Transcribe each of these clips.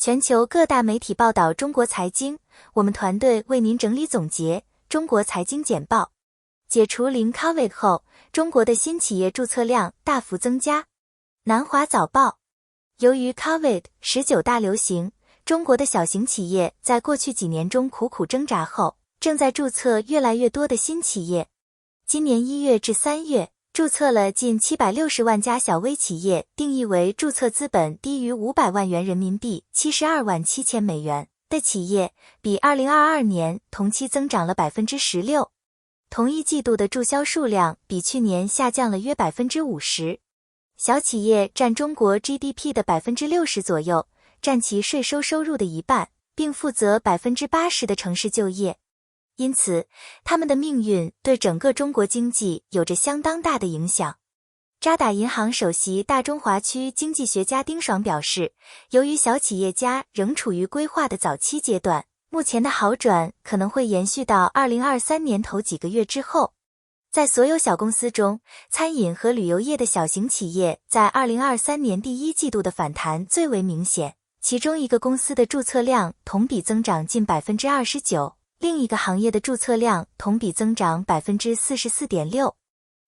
全球各大媒体报道中国财经，我们团队为您整理总结中国财经简报。解除零 COVID 后，中国的新企业注册量大幅增加。南华早报，由于 COVID-19 大流行，中国的小型企业在过去几年中苦苦挣扎后，正在注册越来越多的新企业。今年1月至3月，注册了近760万家小微企业，定义为注册资本低于500万元人民币72万7千美元的企业，比2022年同期增长了 16%。同一季度的注销数量比去年下降了约 50%。小企业占中国 GDP 的 60% 左右，占其税收收入的一半，并负责 80% 的城市就业。因此，他们的命运对整个中国经济有着相当大的影响。渣打银行首席大中华区经济学家丁爽表示，由于小企业家仍处于规划的早期阶段，目前的好转可能会延续到2023年头几个月之后。在所有小公司中，餐饮和旅游业的小型企业在2023年第一季度的反弹最为明显，其中一个公司的注册量同比增长近 29%。另一个行业的注册量同比增长 44.6%。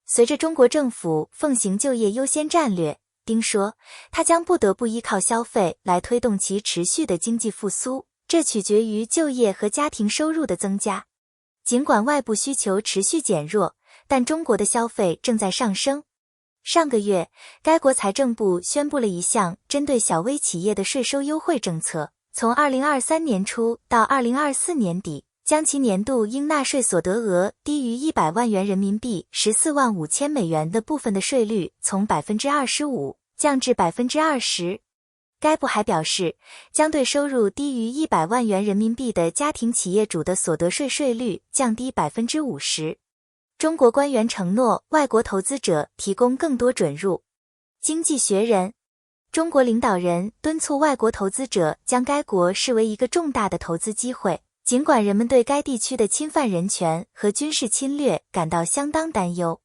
随着中国政府奉行就业优先战略，丁说，他将不得不依靠消费来推动其持续的经济复苏，这取决于就业和家庭收入的增加。尽管外部需求持续减弱，但中国的消费正在上升。上个月，该国财政部宣布了一项针对小微企业的税收优惠政策，从2023年初到2024年底，将其年度应纳税所得额低于100万元人民币14万5千美元的部分的税率从 25% 降至 20%。该部还表示，将对收入低于100万元人民币的家庭企业主的所得税税率降低 50%。中国官员承诺外国投资者提供更多准入。经济学人，中国领导人敦促外国投资者将该国视为一个重大的投资机会。尽管人们对该地区的侵犯人权和军事侵略感到相当担忧，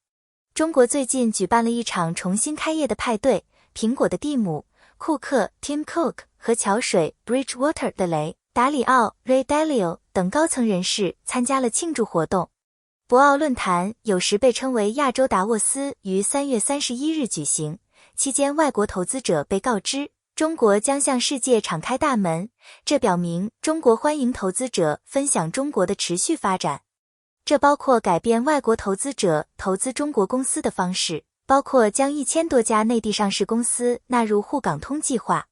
中国最近举办了一场重新开业的派对，苹果的蒂姆·库克 Tim Cook 和桥水 Bridgewater 的雷·达里奥 Ray Dalio 等高层人士参加了庆祝活动。博鳌论坛有时被称为亚洲达沃斯，于3月31日举行，期间外国投资者被告知中国将向世界敞开大门，这表明中国欢迎投资者分享中国的持续发展。这包括改变外国投资者投资中国公司的方式，包括将1000多家内地上市公司纳入沪港通计划。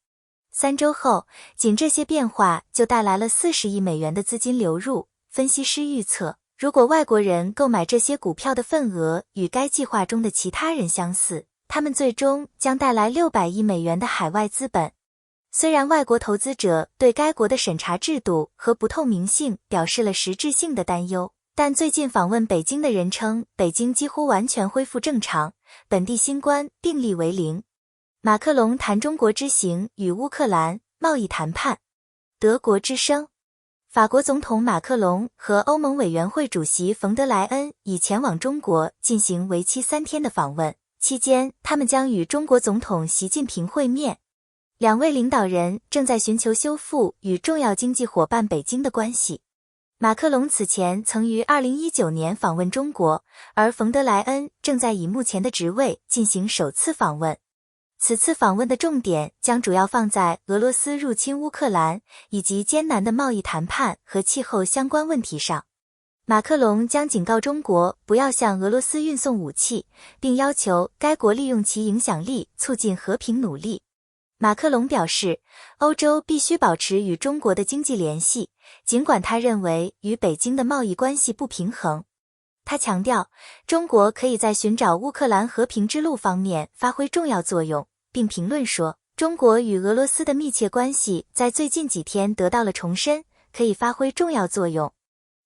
3周后，仅这些变化就带来了40亿美元的资金流入。分析师预测，如果外国人购买这些股票的份额与该计划中的其他人相似，他们最终将带来600亿美元的海外资本。虽然外国投资者对该国的审查制度和不透明性表示了实质性的担忧，但最近访问北京的人称，北京几乎完全恢复正常，本地新冠病例为0。马克龙谈中国之行与乌克兰贸易谈判。德国之声，法国总统马克龙和欧盟委员会主席冯德莱恩已前往中国进行为期3天的访问。期间，他们将与中国总统习近平会面。两位领导人正在寻求修复与重要经济伙伴北京的关系。马克龙此前曾于2019年访问中国，而冯德莱恩正在以目前的职位进行首次访问。此次访问的重点将主要放在俄罗斯入侵乌克兰以及艰难的贸易谈判和气候相关问题上。马克龙将警告中国不要向俄罗斯运送武器，并要求该国利用其影响力促进和平努力。马克龙表示，欧洲必须保持与中国的经济联系，尽管他认为与北京的贸易关系不平衡。他强调，中国可以在寻找乌克兰和平之路方面发挥重要作用，并评论说，中国与俄罗斯的密切关系在最近几天得到了重申，可以发挥重要作用。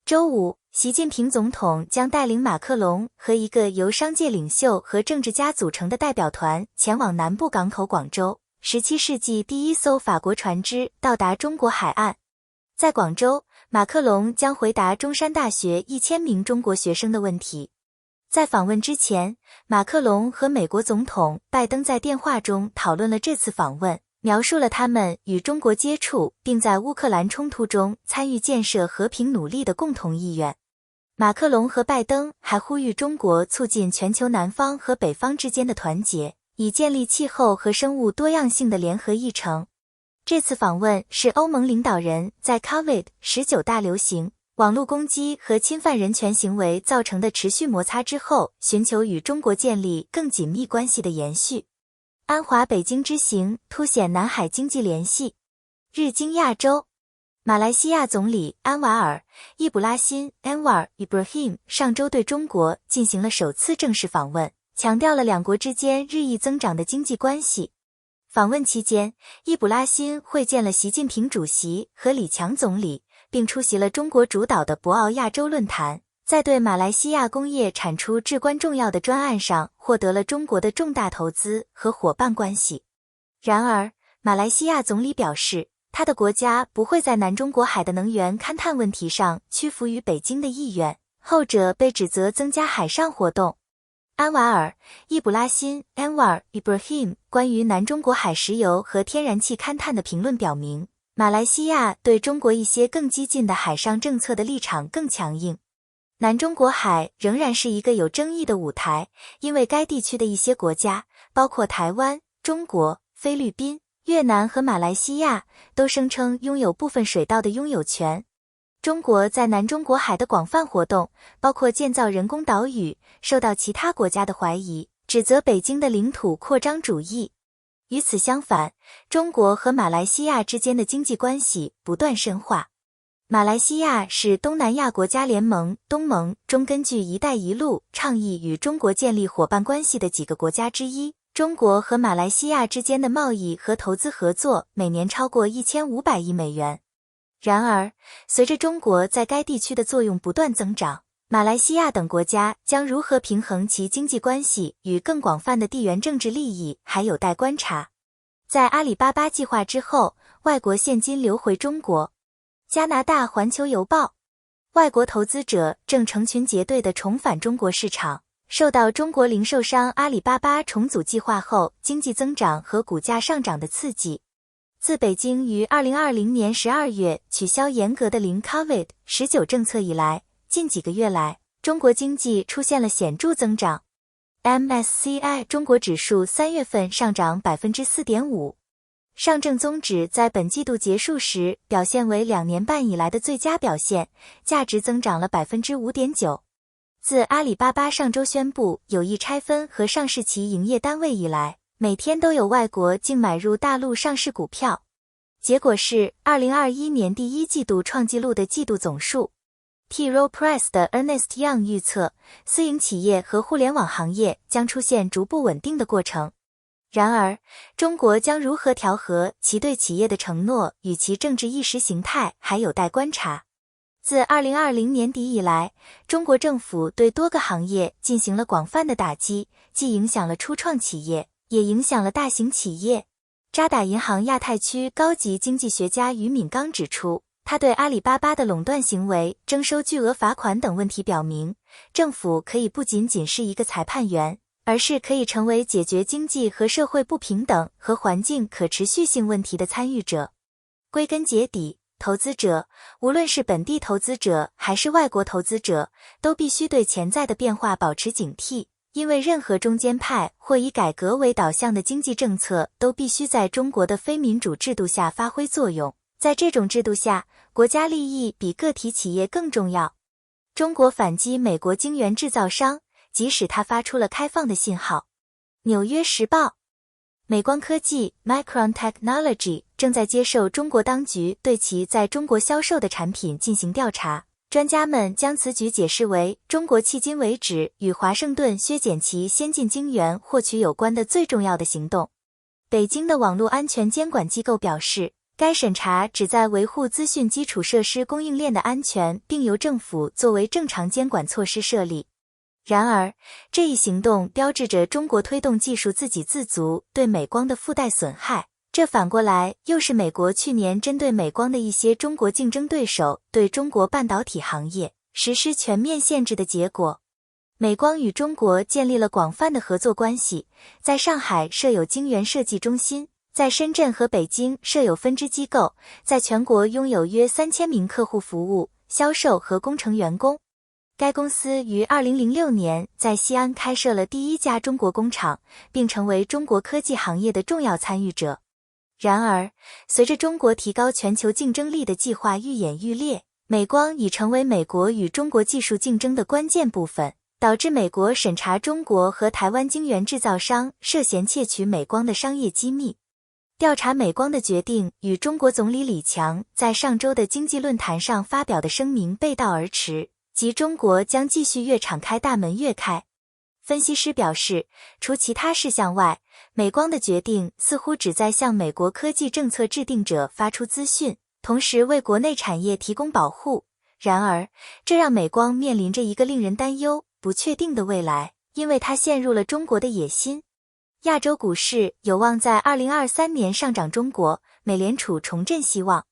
周五，习近平总统将带领马克龙和一个由商界领袖和政治家组成的代表团前往南部港口广州。17世纪第一艘法国船只到达中国海岸。在广州，马克龙将回答中山大学1000名中国学生的问题。在访问之前，马克龙和美国总统拜登在电话中讨论了这次访问。描述了他们与中国接触并在乌克兰冲突中参与建设和平努力的共同意愿。马克龙和拜登还呼吁中国促进全球南方和北方之间的团结，以建立气候和生物多样性的联合议程。这次访问是欧盟领导人在 COVID-19 大流行、网络攻击和侵犯人权行为造成的持续摩擦之后，寻求与中国建立更紧密关系的延续。安华北京之行凸显南海经济联系。日经亚洲，马来西亚总理安瓦尔·易卜拉欣 Anwar Ibrahim 上周对中国进行了首次正式访问，强调了两国之间日益增长的经济关系。访问期间，易卜拉欣会见了习近平主席和李强总理，并出席了中国主导的博鳌亚洲论坛，在对马来西亚工业产出至关重要的专案上获得了中国的重大投资和伙伴关系。然而，马来西亚总理表示，他的国家不会在南中国海的能源勘探问题上屈服于北京的意愿，后者被指责增加海上活动。安瓦尔·易卜拉欣 Anwar Ibrahim 关于南中国海石油和天然气勘探的评论表明，马来西亚对中国一些更激进的海上政策的立场更强硬。南中国海仍然是一个有争议的舞台，因为该地区的一些国家，包括台湾、中国、菲律宾、越南和马来西亚，都声称拥有部分水道的拥有权。中国在南中国海的广泛活动，包括建造人工岛屿，受到其他国家的怀疑，指责北京的领土扩张主义。与此相反，中国和马来西亚之间的经济关系不断深化。马来西亚是东南亚国家联盟东盟中根据“一带一路”倡议与中国建立伙伴关系的几个国家之一。中国和马来西亚之间的贸易和投资合作每年超过1500亿美元。然而，随着中国在该地区的作用不断增长，马来西亚等国家将如何平衡其经济关系与更广泛的地缘政治利益还有待观察。在阿里巴巴计划之后，外国现金流回中国。加拿大环球邮报，外国投资者正成群结队地重返中国市场，受到中国零售商阿里巴巴重组计划后经济增长和股价上涨的刺激。自北京于2020年12月取消严格的零 COVID-19 政策以来，近几个月来，中国经济出现了显著增长。MSCI 中国指数3月份上涨 4.5%。上证综指在本季度结束时表现为2年半以来的最佳表现，价值增长了 5.9%。自阿里巴巴上周宣布有意拆分和上市其营业单位以来，每天都有外国净买入大陆上市股票，结果是2021年第一季度创纪录的季度总数。T. Rowe Price 的 Ernest Young 预测，私营企业和互联网行业将出现逐步稳定的过程。然而，中国将如何调和其对企业的承诺与其政治意识形态还有待观察。自2020年底以来，中国政府对多个行业进行了广泛的打击，既影响了初创企业，也影响了大型企业。渣打银行亚太区高级经济学家俞敏刚指出，他对阿里巴巴的垄断行为、征收巨额罚款等问题表明，政府可以不仅仅是一个裁判员，而是可以成为解决经济和社会不平等和环境可持续性问题的参与者。归根结底，投资者，无论是本地投资者还是外国投资者，都必须对潜在的变化保持警惕，因为任何中间派或以改革为导向的经济政策都必须在中国的非民主制度下发挥作用。在这种制度下，国家利益比个体企业更重要。中国反击美国晶圆制造商，即使它发出了开放的信号。纽约时报，美光科技 Micron Technology 正在接受中国当局对其在中国销售的产品进行调查。专家们将此举解释为中国迄今为止与华盛顿削减其先进晶圆获取有关的最重要的行动。北京的网络安全监管机构表示，该审查旨在维护资讯基础设施供应链的安全，并由政府作为正常监管措施设立。然而，这一行动标志着中国推动技术自给自足对美光的附带损害，这反过来又是美国去年针对美光的一些中国竞争对手对中国半导体行业实施全面限制的结果。美光与中国建立了广泛的合作关系，在上海设有晶圆设计中心，在深圳和北京设有分支机构，在全国拥有约3000名客户服务、销售和工程员工。该公司于2006年在西安开设了第一家中国工厂，并成为中国科技行业的重要参与者。然而，随着中国提高全球竞争力的计划愈演愈烈，美光已成为美国与中国技术竞争的关键部分，导致美国审查中国和台湾晶圆制造商涉嫌窃取美光的商业机密。调查美光的决定与中国总理李强在上周的经济论坛上发表的声明背道而驰，即中国将继续越敞开大门越开。分析师表示，除其他事项外，美光的决定似乎旨在向美国科技政策制定者发出资讯，同时为国内产业提供保护。然而，这让美光面临着一个令人担忧、不确定的未来，因为它陷入了中国的野心。亚洲股市有望在2023年上涨，中国、美联储重振希望。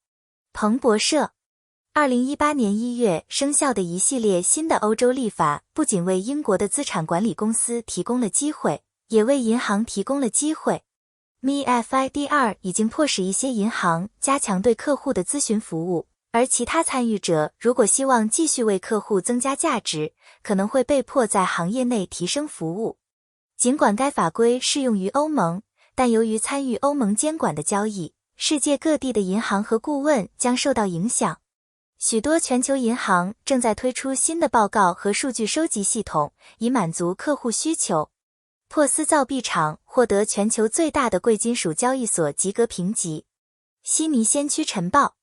彭博社2018年1月生效的一系列新的欧洲立法，不仅为英国的资产管理公司提供了机会，也为银行提供了机会。MiFID2 已经迫使一些银行加强对客户的咨询服务，而其他参与者如果希望继续为客户增加价值，可能会被迫在行业内提升服务。尽管该法规适用于欧盟，但由于参与欧盟监管的交易，世界各地的银行和顾问将受到影响。许多全球银行正在推出新的报告和数据收集系统，以满足客户需求。珀斯造币厂获得全球最大的贵金属交易所及格评级。悉尼先驱晨报，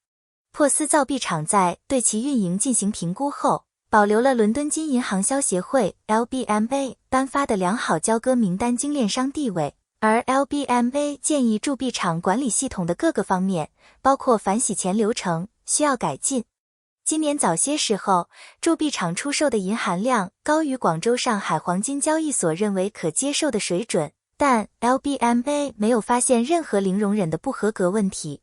珀斯造币厂在对其运营进行评估后，保留了伦敦金银行销协会 LBMA 颁发的良好交割名单精炼商地位，而 LBMA 建议铸币厂管理系统的各个方面，包括反洗钱流程，需要改进。今年早些时候，铸币厂出售的银含量高于广州上海黄金交易所认为可接受的水准，但 LBMA 没有发现任何零容忍的不合格问题。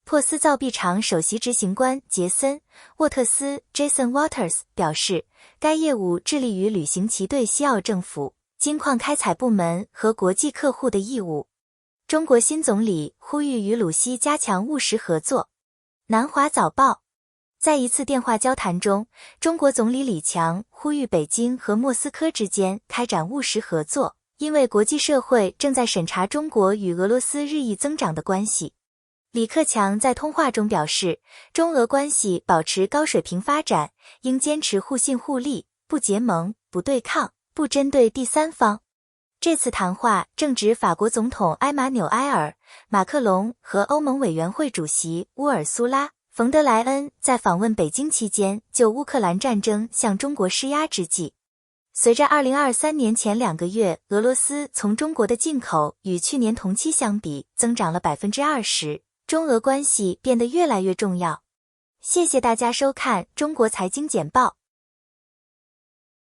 珀斯造币厂首席执行官杰森·沃特斯 Jason Waters 表示，该业务致力于履行其对西澳政府、金矿开采部门和国际客户的义务。中国新总理呼吁与鲁西加强务实合作。南华早报，在一次电话交谈中，中国总理李强呼吁北京和莫斯科之间开展务实合作，因为国际社会正在审查中国与俄罗斯日益增长的关系。李克强在通话中表示，中俄关系保持高水平发展，应坚持互信互利，不结盟、不对抗、不针对第三方。这次谈话正值法国总统埃马纽埃尔·马克龙和欧盟委员会主席乌尔苏拉·冯德莱恩在访问北京期间就乌克兰战争向中国施压之际。随着2023年前2个月俄罗斯从中国的进口与去年同期相比增长了 20%， 中俄关系变得越来越重要。谢谢大家收看中国财经简报。